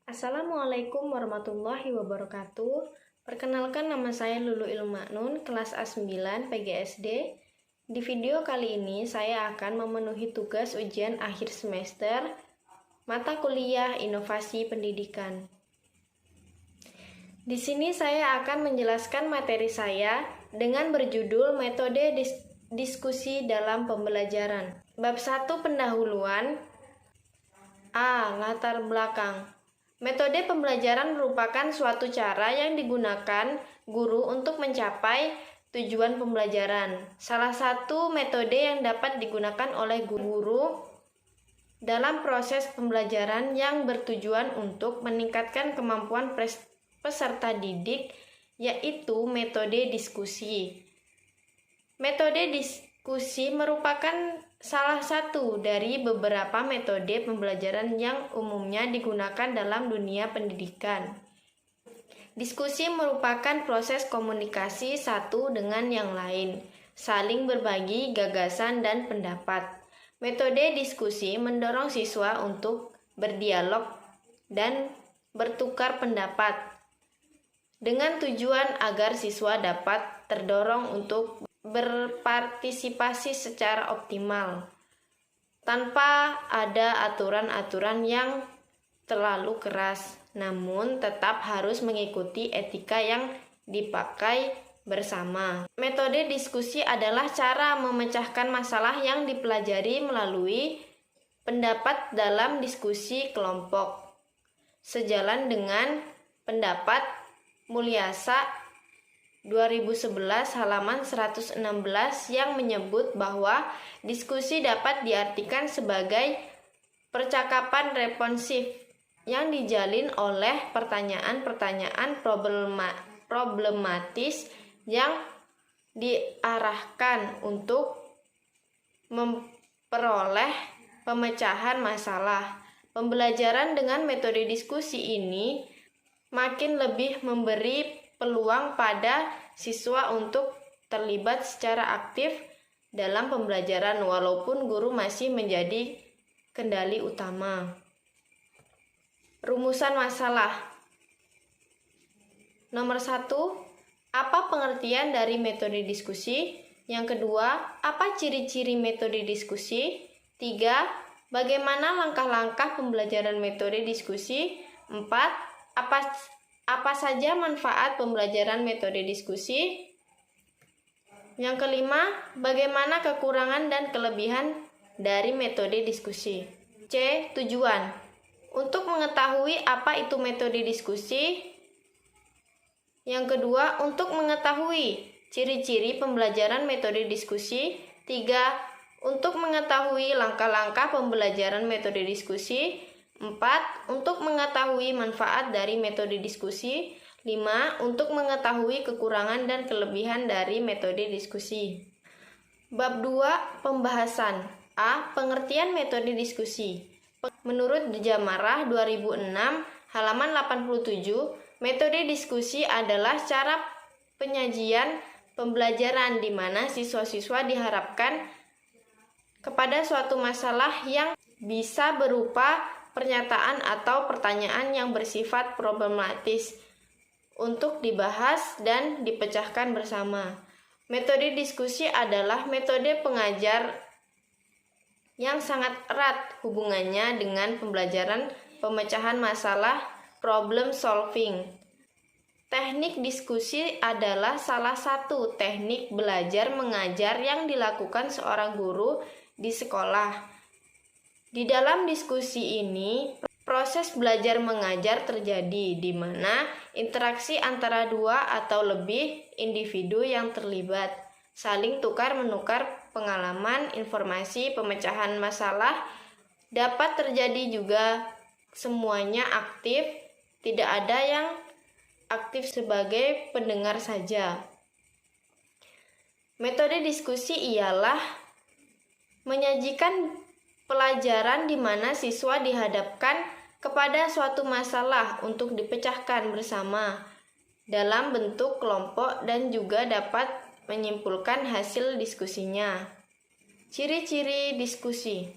Assalamualaikum warahmatullahi wabarakatuh. Perkenalkan, nama saya Lulu Ilmaknun, kelas A9 PGSD. Di video kali ini saya akan memenuhi tugas ujian akhir semester mata kuliah Inovasi Pendidikan. Di sini saya akan menjelaskan materi saya dengan berjudul Metode Diskusi dalam Pembelajaran. Bab 1, pendahuluan. A. Latar belakang. Metode pembelajaran merupakan suatu cara yang digunakan guru untuk mencapai tujuan pembelajaran. Salah satu metode yang dapat digunakan oleh guru dalam proses pembelajaran yang bertujuan untuk meningkatkan kemampuan peserta didik, yaitu metode diskusi. Metode diskusi merupakan salah satu dari beberapa metode pembelajaran yang umumnya digunakan dalam dunia pendidikan. Diskusi merupakan proses komunikasi satu dengan yang lain, saling berbagi gagasan dan pendapat. Metode diskusi mendorong siswa untuk berdialog dan bertukar pendapat dengan tujuan agar siswa dapat terdorong untuk berpartisipasi secara optimal tanpa ada aturan-aturan yang terlalu keras, namun tetap harus mengikuti etika yang dipakai bersama. Metode diskusi adalah cara memecahkan masalah yang dipelajari melalui pendapat dalam diskusi kelompok. Sejalan dengan pendapat Mulyasa 2011 halaman 116 yang menyebut bahwa diskusi dapat diartikan sebagai percakapan responsif yang dijalin oleh pertanyaan-pertanyaan problematis yang diarahkan untuk memperoleh pemecahan masalah. Pembelajaran dengan metode diskusi ini makin lebih memberi peluang pada siswa untuk terlibat secara aktif dalam pembelajaran walaupun guru masih menjadi kendali utama. Rumusan masalah. Nomor 1, apa pengertian dari metode diskusi? Yang kedua, apa ciri-ciri metode diskusi? 3, bagaimana langkah-langkah pembelajaran metode diskusi? 4, apa saja manfaat pembelajaran metode diskusi? Yang kelima, bagaimana kekurangan dan kelebihan dari metode diskusi? C. Tujuan. Untuk mengetahui apa itu metode diskusi. Yang kedua, untuk mengetahui ciri-ciri pembelajaran metode diskusi. 3. Untuk mengetahui langkah-langkah pembelajaran metode diskusi. 4. Untuk mengetahui manfaat dari metode diskusi. 5. Untuk mengetahui kekurangan dan kelebihan dari metode diskusi. Bab 2, pembahasan. A. Pengertian metode diskusi. Menurut Jamarah 2006 halaman 87, metode diskusi adalah cara penyajian pembelajaran di mana siswa-siswa diharapkan kepada suatu masalah yang bisa berupa pernyataan atau pertanyaan yang bersifat problematis untuk dibahas dan dipecahkan bersama. Metode diskusi adalah metode pengajar yang sangat erat hubungannya dengan pembelajaran pemecahan masalah problem solving. Teknik diskusi adalah salah satu teknik belajar mengajar yang dilakukan seorang guru di sekolah. Di dalam diskusi ini, proses belajar mengajar terjadi di mana interaksi antara dua atau lebih individu yang terlibat saling tukar-menukar pengalaman, informasi, pemecahan masalah. Dapat terjadi juga semuanya aktif, tidak ada yang aktif sebagai pendengar saja. Metode diskusi ialah menyajikan pelajaran di mana siswa dihadapkan kepada suatu masalah untuk dipecahkan bersama dalam bentuk kelompok dan juga dapat menyimpulkan hasil diskusinya. Ciri-ciri diskusi.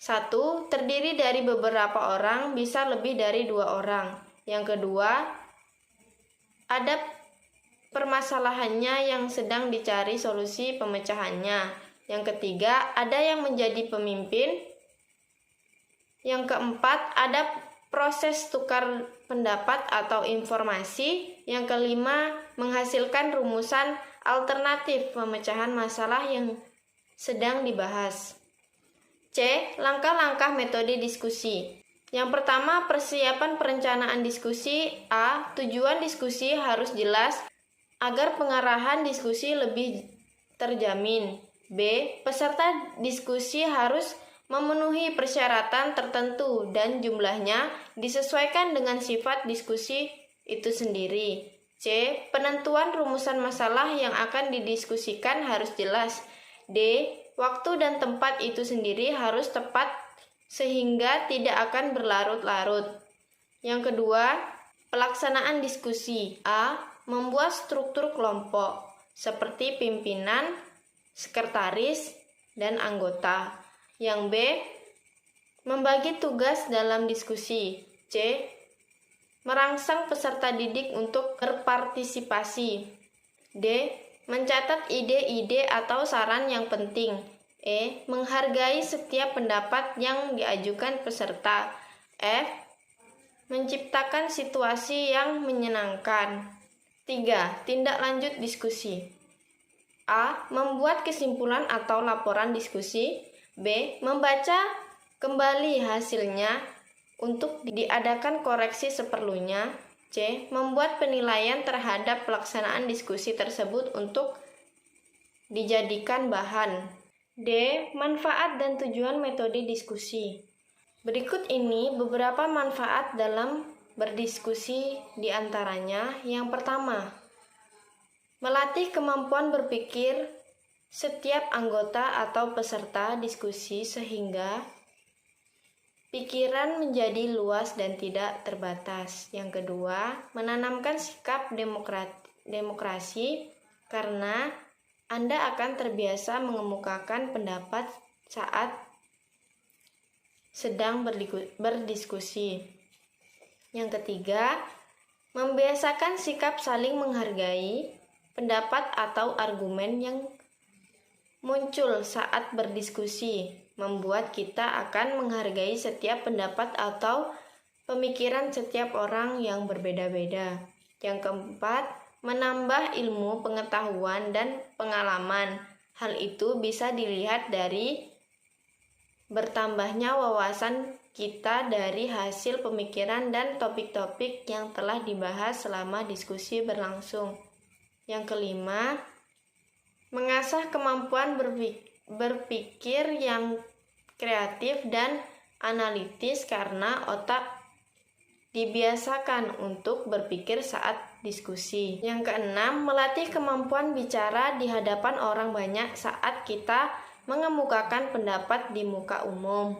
Satu, terdiri dari beberapa orang, bisa lebih dari 2 orang. Yang kedua, ada permasalahannya yang sedang dicari solusi pemecahannya. Yang ketiga, ada yang menjadi pemimpin. Yang keempat, ada proses tukar pendapat atau informasi. Yang kelima, menghasilkan rumusan alternatif pemecahan masalah yang sedang dibahas. C. Langkah-langkah metode diskusi. Yang pertama, persiapan perencanaan diskusi. A. Tujuan diskusi harus jelas agar pengarahan diskusi lebih terjamin. B. Peserta diskusi harus memenuhi persyaratan tertentu dan jumlahnya disesuaikan dengan sifat diskusi itu sendiri. C. Penentuan rumusan masalah yang akan didiskusikan harus jelas. D. Waktu dan tempat itu sendiri harus tepat sehingga tidak akan berlarut-larut. Yang kedua, pelaksanaan diskusi. A. Membuat struktur kelompok seperti pimpinan, sekretaris, dan anggota. Yang B. Membagi tugas dalam diskusi. C. Merangsang peserta didik untuk berpartisipasi. D. Mencatat ide-ide atau saran yang penting. E. Menghargai setiap pendapat yang diajukan peserta. F. Menciptakan situasi yang menyenangkan. 3. Tindak lanjut diskusi. A. Membuat kesimpulan atau laporan diskusi. B. Membaca kembali hasilnya untuk diadakan koreksi seperlunya. C. Membuat penilaian terhadap pelaksanaan diskusi tersebut untuk dijadikan bahan. D. Manfaat dan tujuan metode diskusi. Berikut ini beberapa manfaat dalam berdiskusi, di antaranya. Yang pertama, melatih kemampuan berpikir setiap anggota atau peserta diskusi sehingga pikiran menjadi luas dan tidak terbatas. Yang kedua, menanamkan sikap demokrasi karena Anda akan terbiasa mengemukakan pendapat saat sedang berdiskusi. Yang ketiga, membiasakan sikap saling menghargai pendapat atau argumen yang muncul saat berdiskusi, membuat kita akan menghargai setiap pendapat atau pemikiran setiap orang yang berbeda-beda. Yang keempat, menambah ilmu, pengetahuan, dan pengalaman. Hal itu bisa dilihat dari bertambahnya wawasan kita dari hasil pemikiran dan topik-topik yang telah dibahas selama diskusi berlangsung. Yang kelima, mengasah kemampuan berpikir yang kreatif dan analitis karena otak dibiasakan untuk berpikir saat diskusi. Yang keenam, melatih kemampuan bicara di hadapan orang banyak saat kita mengemukakan pendapat di muka umum.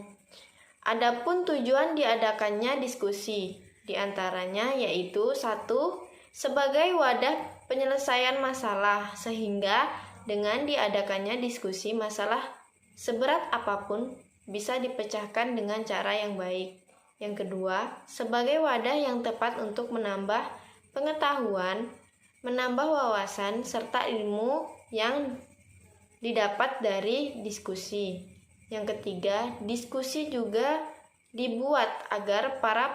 Adapun tujuan diadakannya diskusi, diantaranya yaitu 1. Sebagai wadah penyelesaian masalah, sehingga dengan diadakannya diskusi masalah seberat apapun bisa dipecahkan dengan cara yang baik. Yang kedua, sebagai wadah yang tepat untuk menambah pengetahuan, menambah wawasan, serta ilmu yang didapat dari diskusi. Yang ketiga, diskusi juga dibuat agar para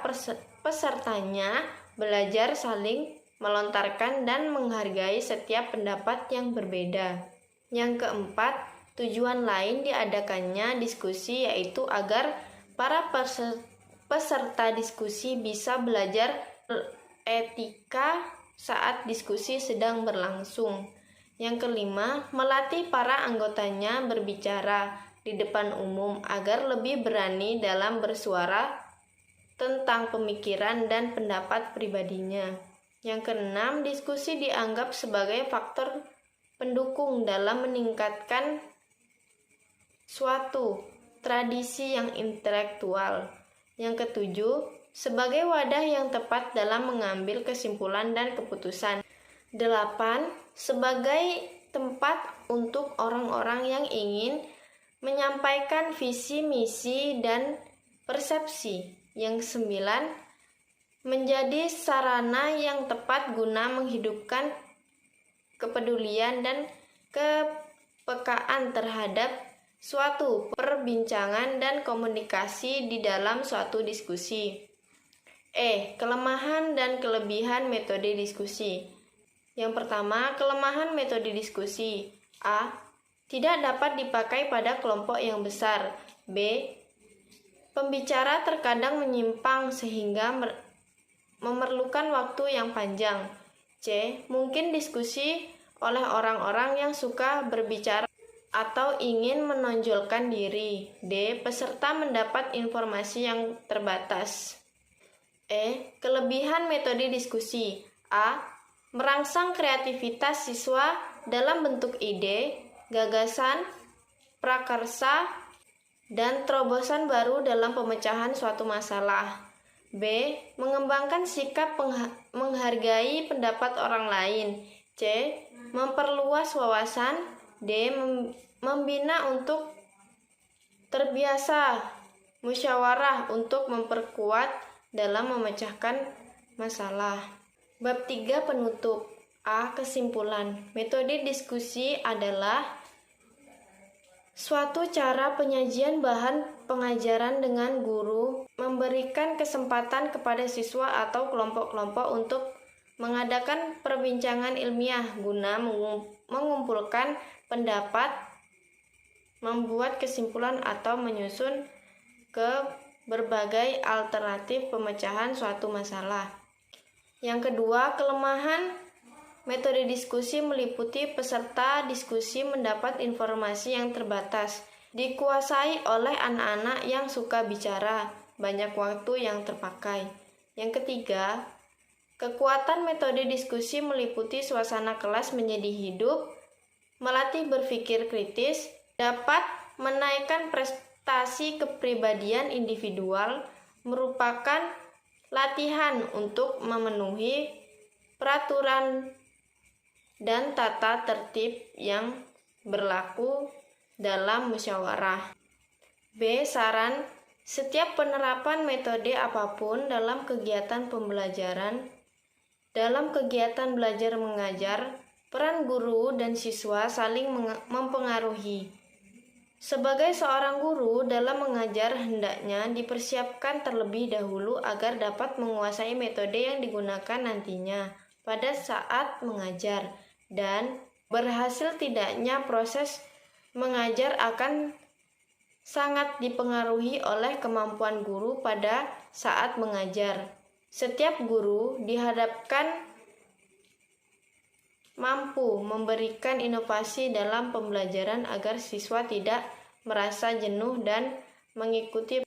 pesertanya belajar saling melontarkan dan menghargai setiap pendapat yang berbeda. Yang keempat, tujuan lain diadakannya diskusi yaitu agar para peserta diskusi bisa belajar etika saat diskusi sedang berlangsung. Yang kelima, melatih para anggotanya berbicara di depan umum agar lebih berani dalam bersuara tentang pemikiran dan pendapat pribadinya. Yang keenam, diskusi dianggap sebagai faktor pendukung dalam meningkatkan suatu tradisi yang intelektual. Yang ketujuh, sebagai wadah yang tepat dalam mengambil kesimpulan dan keputusan. 8. Sebagai tempat untuk orang-orang yang ingin menyampaikan visi, misi, dan persepsi. Yang 9, menjadi sarana yang tepat guna menghidupkan kepedulian dan kepekaan terhadap suatu perbincangan dan komunikasi di dalam suatu diskusi. Kelemahan dan kelebihan metode diskusi. Yang pertama, kelemahan metode diskusi. A. Tidak dapat dipakai pada kelompok yang besar. B. Pembicara terkadang menyimpang sehingga memerlukan waktu yang panjang. C. Mungkin diskusi oleh orang-orang yang suka berbicara atau ingin menonjolkan diri. D. Peserta mendapat informasi yang terbatas. Kelebihan metode diskusi. A. Merangsang kreativitas siswa dalam bentuk ide, gagasan, prakarsa, dan terobosan baru dalam pemecahan suatu masalah. B. Mengembangkan sikap menghargai pendapat orang lain. C. Memperluas wawasan. D. Membina untuk terbiasa musyawarah untuk memperkuat dalam memecahkan masalah. Bab 3 penutup. A. Kesimpulan. Metode diskusi adalah suatu cara penyajian bahan pengajaran dengan guru memberikan kesempatan kepada siswa atau kelompok-kelompok untuk mengadakan perbincangan ilmiah guna mengumpulkan pendapat, membuat kesimpulan atau menyusun ke berbagai alternatif pemecahan suatu masalah. Yang kedua, kelemahan metode diskusi meliputi peserta diskusi mendapat informasi yang terbatas, dikuasai oleh anak-anak yang suka bicara, banyak waktu yang terpakai. Yang ketiga, kekuatan metode diskusi meliputi suasana kelas menjadi hidup, melatih berpikir kritis, dapat menaikkan prestasi kepribadian individual, merupakan latihan untuk memenuhi peraturan dan tata tertib yang berlaku dalam musyawarah. B. Saran. Setiap penerapan metode apapun dalam kegiatan pembelajaran, dalam kegiatan belajar mengajar, peran guru dan siswa saling mempengaruhi. Sebagai seorang guru, dalam mengajar hendaknya dipersiapkan terlebih dahulu agar dapat menguasai metode yang digunakan nantinya pada saat mengajar, dan berhasil tidaknya proses mengajar akan sangat dipengaruhi oleh kemampuan guru pada saat mengajar. Setiap guru dihadapkan mampu memberikan inovasi dalam pembelajaran agar siswa tidak merasa jenuh dan mengikuti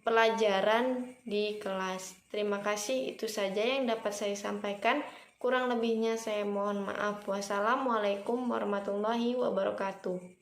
pelajaran di kelas. Terima kasih, itu saja yang dapat saya sampaikan. Kurang lebihnya saya mohon maaf. Wassalamualaikum warahmatullahi wabarakatuh.